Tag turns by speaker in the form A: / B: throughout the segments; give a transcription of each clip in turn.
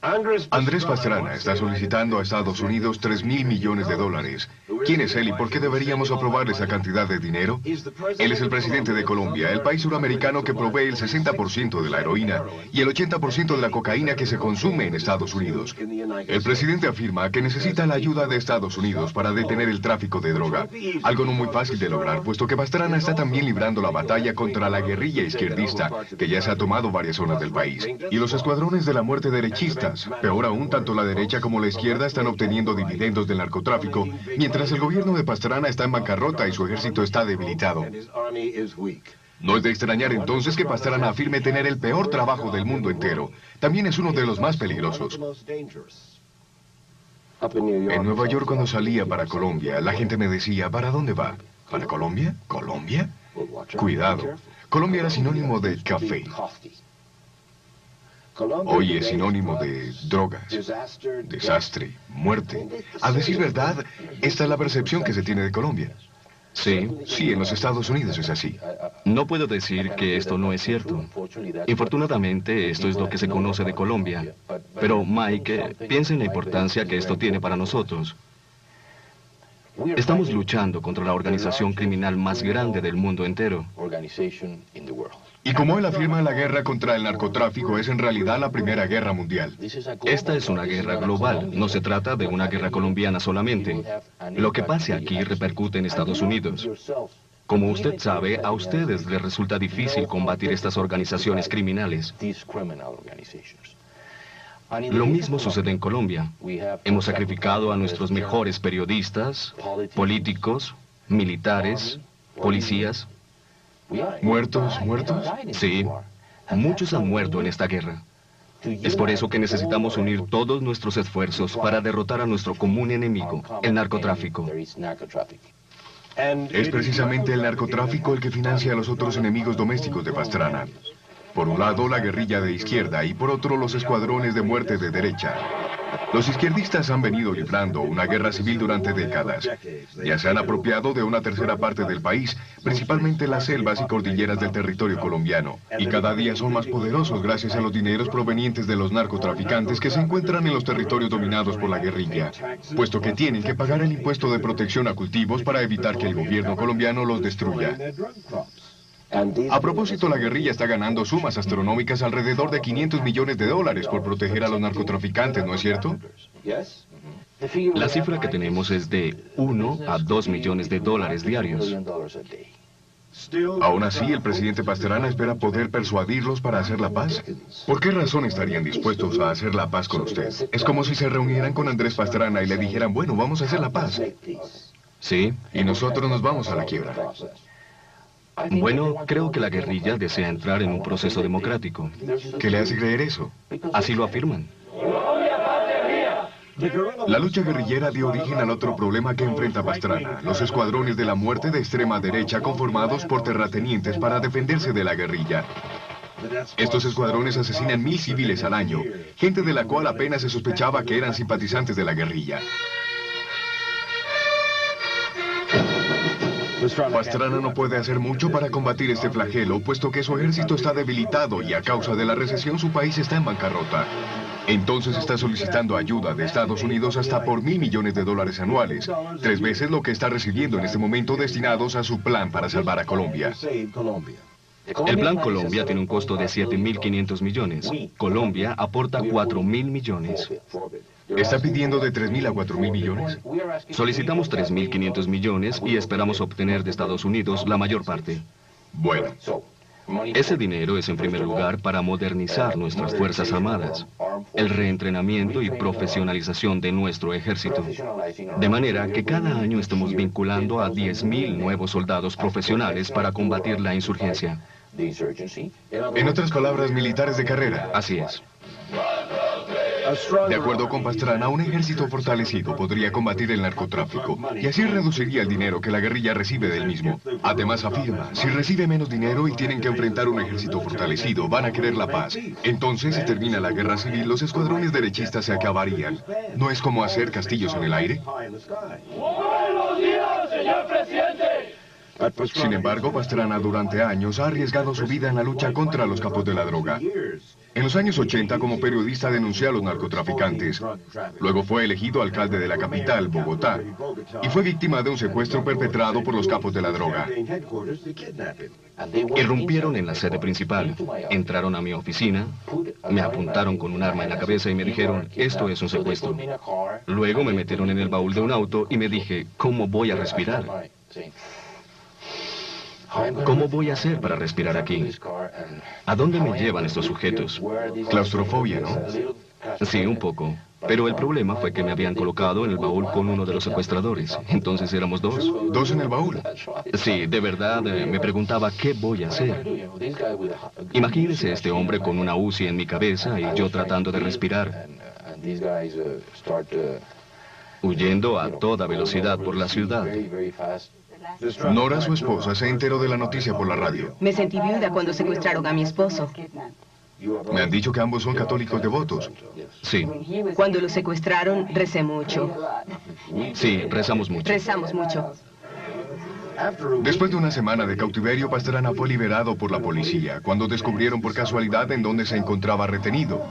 A: Andrés Pastrana está solicitando a Estados Unidos 3.000 millones de dólares. ¿Quién es él y por qué deberíamos aprobarle esa cantidad de dinero? Él es el presidente de Colombia, el país suramericano que provee el 60% de la heroína y el 80% de la cocaína que se consume en Estados Unidos. El presidente afirma que necesita la ayuda de Estados Unidos para detener el tráfico de droga, algo no muy fácil de lograr, puesto que Pastrana está también librando la batalla contra la guerrilla izquierdista, que ya se ha tomado varias zonas del país. Y los escuadrones de la muerte derechistas. Peor aún, tanto la derecha como la izquierda están obteniendo dividendos del narcotráfico, mientras el gobierno de Pastrana está en bancarrota y su ejército está debilitado. No es de extrañar entonces que Pastrana afirme tener el peor trabajo del mundo entero. También es uno de los más peligrosos. En Nueva York, cuando salía para Colombia, la gente me decía, ¿para dónde va? ¿Para Colombia? ¿Colombia? Cuidado. Colombia era sinónimo de café. Hoy es sinónimo de drogas, desastre, muerte. A decir verdad, esta es la percepción que se tiene de Colombia.
B: Sí.
A: Sí, en los Estados Unidos es así.
B: No puedo decir que esto no es cierto. Infortunadamente, esto es lo que se conoce de Colombia. Pero, Mike, piensa en la importancia que esto tiene para nosotros. Estamos luchando contra la organización criminal más grande del mundo entero.
A: Y como él afirma, la guerra contra el narcotráfico es en realidad la Primera Guerra Mundial.
B: Esta es una guerra global, no se trata de una guerra colombiana solamente. Lo que pase aquí repercute en Estados Unidos. Como usted sabe, a ustedes les resulta difícil combatir estas organizaciones criminales. Lo mismo sucede en Colombia. Hemos sacrificado a nuestros mejores periodistas, políticos, militares, policías.
A: ¿Muertos? ¿Muertos?
B: Sí, muchos han muerto en esta guerra. Es por eso que necesitamos unir todos nuestros esfuerzos para derrotar a nuestro común enemigo, el narcotráfico.
A: Es precisamente el narcotráfico el que financia a los otros enemigos domésticos de Pastrana. Por un lado, la guerrilla de izquierda y por otro, los escuadrones de muerte de derecha. Los izquierdistas han venido librando una guerra civil durante décadas. Ya se han apropiado de una tercera parte del país, principalmente las selvas y cordilleras del territorio colombiano. Y cada día son más poderosos gracias a los dineros provenientes de los narcotraficantes que se encuentran en los territorios dominados por la guerrilla, puesto que tienen que pagar el impuesto de protección a cultivos para evitar que el gobierno colombiano los destruya. A propósito, la guerrilla está ganando sumas astronómicas alrededor de 500 millones de dólares por proteger a los narcotraficantes, ¿no es cierto?
B: La cifra que tenemos es de 1 a 2 millones de dólares diarios.
A: Aún así, el presidente Pastrana espera poder persuadirlos para hacer la paz. ¿Por qué razón estarían dispuestos a hacer la paz con usted? Es como si se reunieran con Andrés Pastrana y le dijeran, bueno, vamos a hacer la paz.
B: Sí.
A: Y nosotros nos vamos a la quiebra.
B: Bueno, creo que la guerrilla desea entrar en un proceso democrático.
A: ¿Qué le hace creer eso?
B: Así lo afirman.
A: La lucha guerrillera dio origen al otro problema que enfrenta Pastrana, los escuadrones de la muerte de extrema derecha conformados por terratenientes para defenderse de la guerrilla. Estos escuadrones asesinan 1.000 civiles al año, gente de la cual apenas se sospechaba que eran simpatizantes de la guerrilla. Pastrana no puede hacer mucho para combatir este flagelo, puesto que su ejército está debilitado y a causa de la recesión su país está en bancarrota. Entonces está solicitando ayuda de Estados Unidos hasta por 1.000 millones de dólares anuales, 3 veces lo que está recibiendo en este momento destinados a su plan para salvar a Colombia.
B: El Plan Colombia tiene un costo de 7.500 millones. Colombia aporta 4.000 millones.
A: ¿Está pidiendo de 3.000 a 4.000 millones?
B: Solicitamos 3.500 millones y esperamos obtener de Estados Unidos la mayor parte.
A: Bueno.
B: Ese dinero es en primer lugar para modernizar nuestras Fuerzas Armadas, el reentrenamiento y profesionalización de nuestro ejército, de manera que cada año estemos vinculando a 10.000 nuevos soldados profesionales para combatir la insurgencia.
A: En otras palabras, militares de carrera.
B: Así es.
A: De acuerdo con Pastrana, un ejército fortalecido podría combatir el narcotráfico y así reduciría el dinero que la guerrilla recibe del mismo. Además afirma, si recibe menos dinero y tienen que enfrentar un ejército fortalecido, van a querer la paz. Entonces, si termina la guerra civil, los escuadrones derechistas se acabarían. ¿No es como hacer castillos en el aire?
C: ¡Buenos días, señor presidente!
A: Sin embargo, Pastrana durante años ha arriesgado su vida en la lucha contra los capos de la droga. En los años 80, como periodista, denunció a los narcotraficantes. Luego fue elegido alcalde de la capital, Bogotá, y fue víctima de un secuestro perpetrado por los capos de la droga.
B: Irrumpieron en la sede principal, entraron a mi oficina, me apuntaron con un arma en la cabeza y me dijeron, esto es un secuestro. Luego me metieron en el baúl de un auto y me dije, ¿cómo voy a respirar? ¿Cómo voy a hacer para respirar aquí? ¿A dónde me llevan estos sujetos?
A: Claustrofobia, ¿no?
B: Sí, un poco. Pero el problema fue que me habían colocado en el baúl con uno de los secuestradores. Entonces éramos dos.
A: ¿Dos en el baúl?
B: Sí, de verdad, me preguntaba qué voy a hacer. Imagínese este hombre con una UCI en mi cabeza y yo tratando de respirar. Huyendo a toda velocidad por la ciudad.
A: Nora, su esposa, se enteró de la noticia por la radio.
D: Me sentí viuda cuando secuestraron a mi esposo.
A: Me han dicho que ambos son católicos devotos.
B: Sí.
D: Cuando lo secuestraron, recé mucho.
B: Sí, rezamos mucho.
D: Rezamos mucho.
A: Después de una semana de cautiverio, Pastrana fue liberado por la policía, cuando descubrieron por casualidad en dónde se encontraba retenido.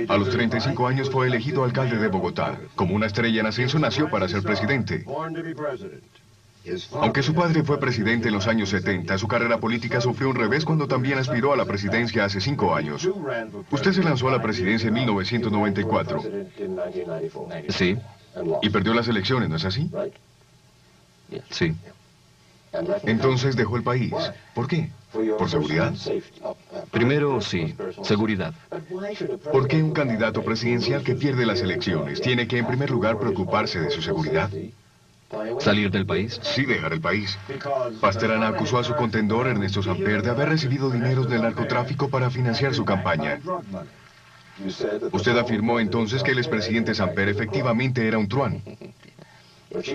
A: A los 35 años fue elegido alcalde de Bogotá. Como una estrella en ascenso, nació para ser presidente. Aunque su padre fue presidente en los años 70, su carrera política sufrió un revés cuando también aspiró a la presidencia hace 5 años. Usted se lanzó a la presidencia en 1994.
B: Sí,
A: Y perdió las elecciones, ¿no es así?
B: sí.
A: Entonces dejó el país. ¿Por qué? ¿Por seguridad?
B: Primero, sí, seguridad.
A: ¿Por qué un candidato presidencial que pierde las elecciones tiene que, en primer lugar, preocuparse de su seguridad?
B: ¿Salir del país?
A: Sí, dejar el país. Pastrana acusó a su contendor, Ernesto Samper, de haber recibido dineros del narcotráfico para financiar su campaña. Usted afirmó entonces que el expresidente Samper efectivamente era un truán.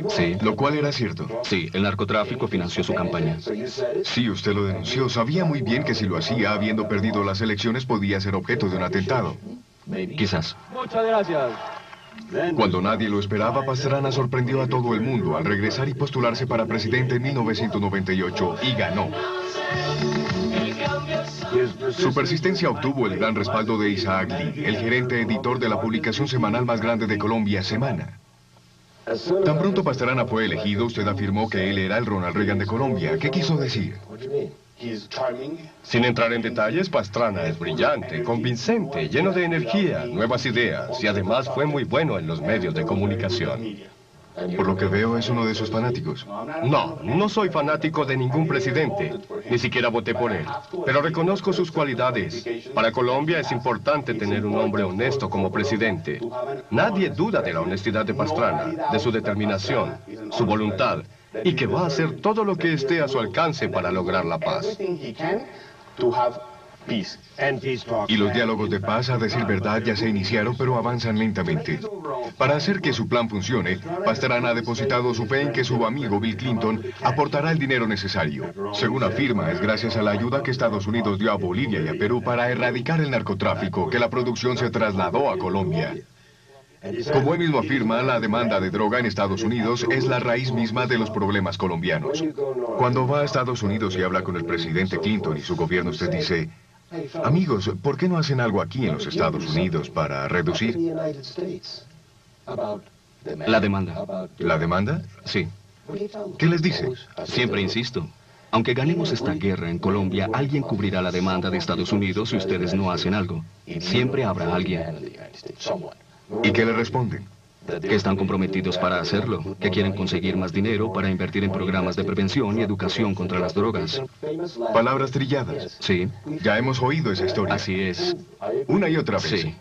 B: Sí.
A: Lo cual era cierto.
B: Sí, el narcotráfico financió su campaña.
A: Sí, usted lo denunció. Sabía muy bien que si lo hacía, habiendo perdido las elecciones, podía ser objeto de un atentado.
B: Quizás.
C: Muchas gracias.
A: Cuando nadie lo esperaba, Pastrana sorprendió a todo el mundo al regresar y postularse para presidente en 1998 y ganó. Su persistencia obtuvo el gran respaldo de Isaac Lee, el gerente editor de la publicación semanal más grande de Colombia, Semana. Tan pronto Pastrana fue elegido, usted afirmó que él era el Ronald Reagan de Colombia. ¿Qué quiso decir?
E: Sin entrar en detalles, Pastrana es brillante, convincente, lleno de energía, nuevas ideas y además fue muy bueno en los medios de comunicación.
A: Por lo que veo, es uno de sus fanáticos.
E: No, no soy fanático de ningún presidente, ni siquiera voté por él, pero reconozco sus cualidades. Para Colombia es importante tener un hombre honesto como presidente. Nadie duda de la honestidad de Pastrana, de su determinación, su voluntad, y que va a hacer todo lo que esté a su alcance para lograr la paz.
A: Y los diálogos de paz, a decir verdad, ya se iniciaron, pero avanzan lentamente. Para hacer que su plan funcione, Pastrana ha depositado su fe en que su amigo Bill Clinton aportará el dinero necesario. Según afirma, es gracias a la ayuda que Estados Unidos dio a Bolivia y a Perú para erradicar el narcotráfico que la producción se trasladó a Colombia. Como él mismo afirma, la demanda de droga en Estados Unidos es la raíz misma de los problemas colombianos. Cuando va a Estados Unidos y habla con el presidente Clinton y su gobierno, usted dice: amigos, ¿por qué no hacen algo aquí en los Estados Unidos para reducir?
B: La demanda.
A: ¿La demanda?
B: Sí.
A: ¿Qué les dice?
B: Siempre insisto. Aunque ganemos esta guerra en Colombia, alguien cubrirá la demanda de Estados Unidos si ustedes no hacen algo. Siempre habrá alguien.
A: ¿Y qué le responden?
B: Que están comprometidos para hacerlo, que quieren conseguir más dinero para invertir en programas de prevención y educación contra las drogas.
A: Palabras trilladas.
B: Sí,
A: Ya hemos oído esa historia.
B: así es.
A: Una y otra vez.
B: Sí.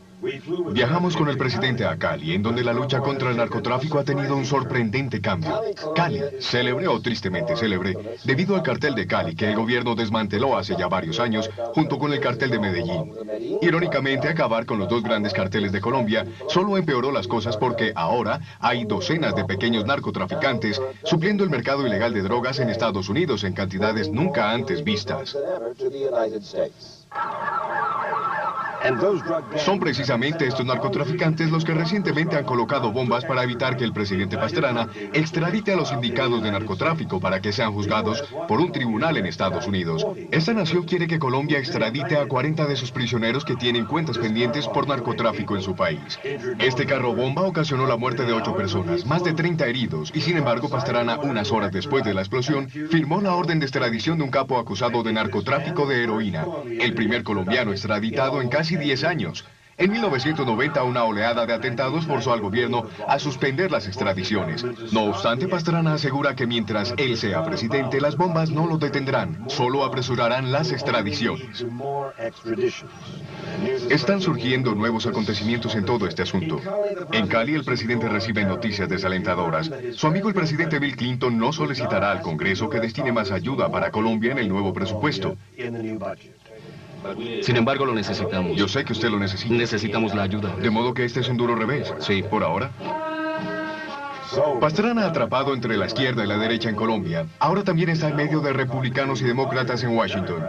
A: Viajamos con el presidente a Cali, en donde la lucha contra el narcotráfico ha tenido un sorprendente cambio. Cali, célebre o tristemente célebre, debido al cartel de Cali que el gobierno desmanteló hace ya varios años, junto con el cartel de Medellín. Irónicamente, acabar con los dos grandes carteles de Colombia solo empeoró las cosas porque ahora hay docenas de pequeños narcotraficantes supliendo el mercado ilegal de drogas en Estados Unidos en cantidades nunca antes vistas. Son precisamente estos narcotraficantes los que recientemente han colocado bombas para evitar que el presidente Pastrana extradite a los sindicados de narcotráfico para que sean juzgados por un tribunal en Estados Unidos. Esta nación quiere que Colombia extradite a 40 de sus prisioneros que tienen cuentas pendientes por narcotráfico en su país. Este carro bomba ocasionó la muerte de 8 personas, más de 30 heridos, y sin embargo Pastrana, unas horas después de la explosión, firmó la orden de extradición de un capo acusado de narcotráfico de heroína, el primer colombiano extraditado en casi 10 años. En 1990, una oleada de atentados forzó al gobierno a suspender las extradiciones. No obstante, Pastrana asegura que mientras él sea presidente, las bombas no lo detendrán, solo apresurarán las extradiciones. Están surgiendo nuevos acontecimientos en todo este asunto. En Cali, el presidente recibe noticias desalentadoras. Su amigo el presidente Bill Clinton no solicitará al Congreso que destine más ayuda para Colombia en el nuevo presupuesto.
B: Sin embargo, lo necesitamos.
A: Yo sé que usted lo necesita.
B: Necesitamos la ayuda.
A: De modo que este es un duro revés.
B: Sí.
A: Por ahora. Pastrana atrapado entre la izquierda y la derecha en Colombia. Ahora también está en medio de republicanos y demócratas en Washington.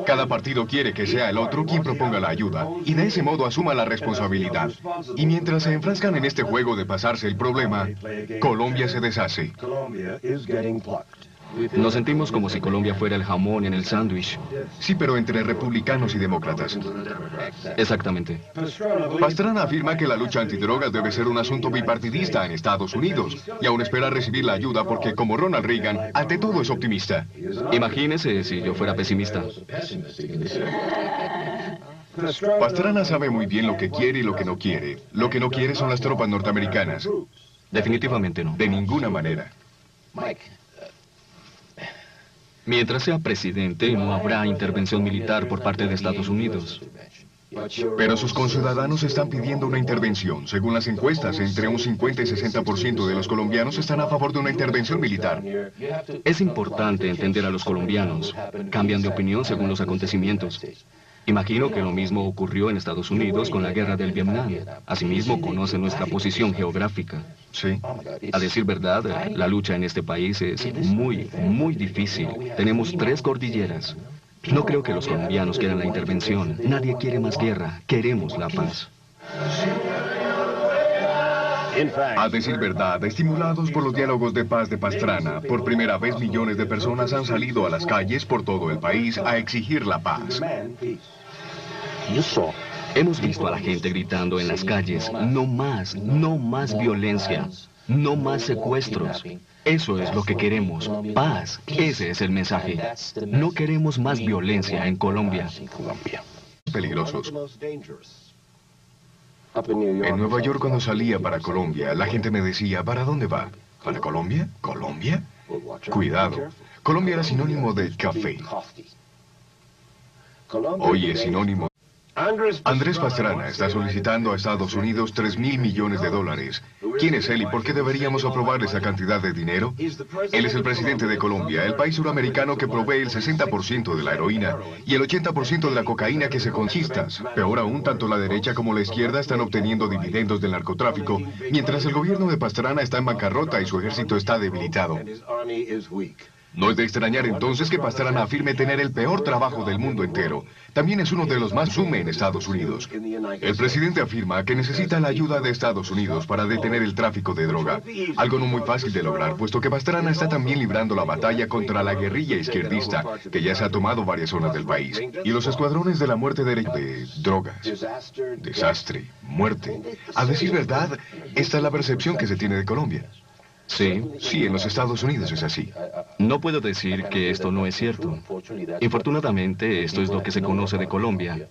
A: Cada partido quiere que sea el otro quien proponga la ayuda y de ese modo asuma la responsabilidad. Y mientras se enfrascan en este juego de pasarse el problema, Colombia se deshace.
B: Nos sentimos como si Colombia fuera el jamón en el sándwich.
A: Sí, pero entre republicanos y demócratas.
B: Exactamente.
A: Pastrana afirma que la lucha antidrogas debe ser un asunto bipartidista en Estados Unidos y aún espera recibir la ayuda porque, como Ronald Reagan, ante todo es optimista.
B: Imagínese si yo fuera pesimista.
A: Pastrana sabe muy bien lo que quiere y lo que no quiere. Lo que no quiere son las tropas norteamericanas.
B: Definitivamente no.
A: De ninguna manera.
B: Mientras sea presidente, no habrá intervención militar por parte de Estados Unidos.
A: Pero sus conciudadanos están pidiendo una intervención. Según las encuestas, entre un 50 y 60% de los colombianos están a favor de una intervención militar.
B: Es importante entender a los colombianos. Cambian de opinión según los acontecimientos. Imagino que lo mismo ocurrió en Estados Unidos con la guerra del Vietnam. Asimismo, conocen nuestra posición geográfica.
A: Sí.
B: A decir verdad, la lucha en este país es muy difícil. Tenemos 3 cordilleras. No creo que los colombianos quieran la intervención. Nadie quiere más guerra. Queremos la paz.
A: A decir verdad, estimulados por los diálogos de paz de Pastrana, por primera vez millones de personas han salido a las calles por todo el país a exigir la paz.
B: Hemos visto a la gente gritando en las calles, no más violencia, no más secuestros. Eso es lo que queremos, paz. Ese es el mensaje. No queremos más violencia en Colombia.
A: Peligrosos. En Nueva York, cuando salía para Colombia, la gente me decía, ¿para dónde va? ¿Para Colombia? ¿Colombia? Cuidado. Colombia era sinónimo de café. Hoy es sinónimo. Andrés Pastrana está solicitando a Estados Unidos 3.000 millones de dólares. ¿Quién es él y por qué deberíamos aprobarle esa cantidad de dinero? Él es el presidente de Colombia, el país suramericano que provee el 60% de la heroína y el 80% de la cocaína que se conquista. Peor aún, tanto la derecha como la izquierda están obteniendo dividendos del narcotráfico, mientras el gobierno de Pastrana está en bancarrota y su ejército está debilitado. No es de extrañar entonces que Pastrana afirme tener el peor trabajo del mundo entero. También es uno de los más sume en Estados Unidos. El presidente afirma que necesita la ayuda de Estados Unidos para detener el tráfico de droga. Algo no muy fácil de lograr, puesto que Pastrana está también librando la batalla contra la guerrilla izquierdista, que ya se ha tomado varias zonas del país. Y los escuadrones de la muerte de drogas. Desastre, muerte. A decir verdad, esta es la percepción que se tiene de Colombia.
B: Sí.
A: Sí, en los Estados Unidos es así.
B: No puedo decir que esto no es cierto. Infortunadamente, esto es lo que se conoce de Colombia.